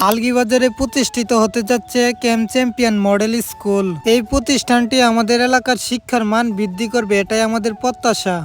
আলগীবাজারে প্রতিষ্ঠিত হতে যাচ্ছে ক্যাম্প চ্যাম্পিয়ন মডেল স্কুল। এই প্রতিষ্ঠানটি আমাদের এলাকার শিক্ষার মান বৃদ্ধি করবে, এটাই আমাদের প্রত্যাশা।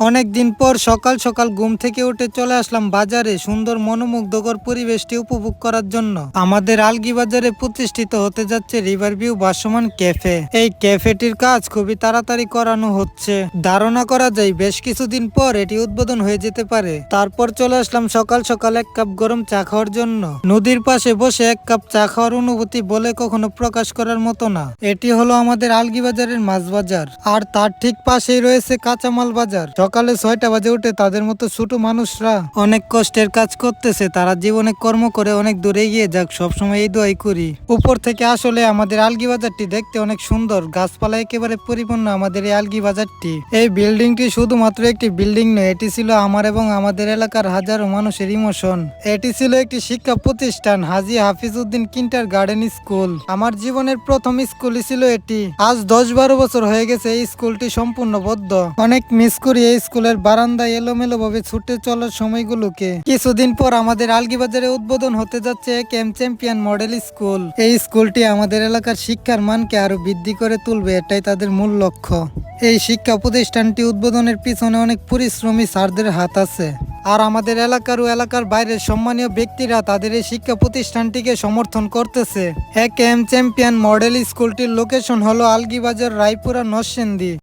অনেকদিন পর সকাল সকাল ঘুম থেকে উঠে চলে আসলাম বাজারে সুন্দর মনোমুগ্ধকর পরিবেশটি উপভোগ করার জন্য। আমাদের আলগীবাজারে প্রতিষ্ঠিত হতে যাচ্ছে রিভার ভিউ ভাসমান ক্যাফে। এই ক্যাফেটির কাজ খুবই তাড়াতাড়ি করানো হচ্ছে। ধারণা করা যায় বেশ কিছুদিন পর এটি উদ্বোধন হয়ে যেতে পারে। তারপর চলে আসলাম সকাল সকাল এক কাপ গরম চা খাওয়ার জন্য। নদীর পাশে বসে এক কাপ চা খাওয়ার অনুভূতি বলে কখনো প্রকাশ করার মতো না। এটি হলো আমাদের আলগীবাজারের মাছ বাজার, আর তার ঠিক পাশেই রয়েছে কাঁচামাল বাজার। সকালে 6টা বাজে উঠে তাদের মতো ছোট মানুষরা অনেক কষ্টের কাজ করতেছে। তারা জীবনে কর্ম করে অনেক দূরে এগিয়ে যাক, সবসময় এই দোয়াই করি। উপর থেকে আসলে আমাদের আলগীবাজারটি দেখতে অনেক সুন্দর, গাছপালা একেবারে পরিপূর্ণ আমাদের এই আলগীবাজারটি। এই বিল্ডিংটি শুধুমাত্র একটি বিল্ডিং নয়, এটি ছিল আমার এবং আমাদের এলাকার হাজারো মানুষের ইমোশন। এটি ছিল একটি শিক্ষা প্রতিষ্ঠান, হাজী হাফিজ উদ্দিন কিন্ডার গার্ডেন স্কুল। আমার জীবনের প্রথম স্কুলই ছিল এটি। আজ 10-12 বছর হয়ে গেছে এই স্কুলটি সম্পূর্ণ বদ্ধ। অনেক মিস করি এই স্কুলের বারান্দায় এলোমেলো ভাবে ছুটে চলার সময়গুলোকে। কিছুদিন পর আমাদের আলগীবাজারে উদ্বোধন হতে যাচ্ছে ক্যাম্প চ্যাম্পিয়ন মডেল স্কুল। এই স্কুলটি আমাদের এলাকার শিক্ষার মানকে আরো বৃদ্ধি করে তুলবে, এটাই তাদের মূল লক্ষ্য। এই শিক্ষা প্রতিষ্ঠানটি উদ্বোধনের পিছনে অনেক পরিশ্রমী স্যারদের হাত আছে। আর আমাদের এলাকার ও এলাকার বাইরের সম্মানীয় ব্যক্তিরা তাদের এই শিক্ষা প্রতিষ্ঠানটিকে সমর্থন করতেছে। ক্যাম্প চ্যাম্পিয়ন মডেল স্কুলটির লোকেশন হলো আলগীবাজার, রায়পুরা, নরসিংদী।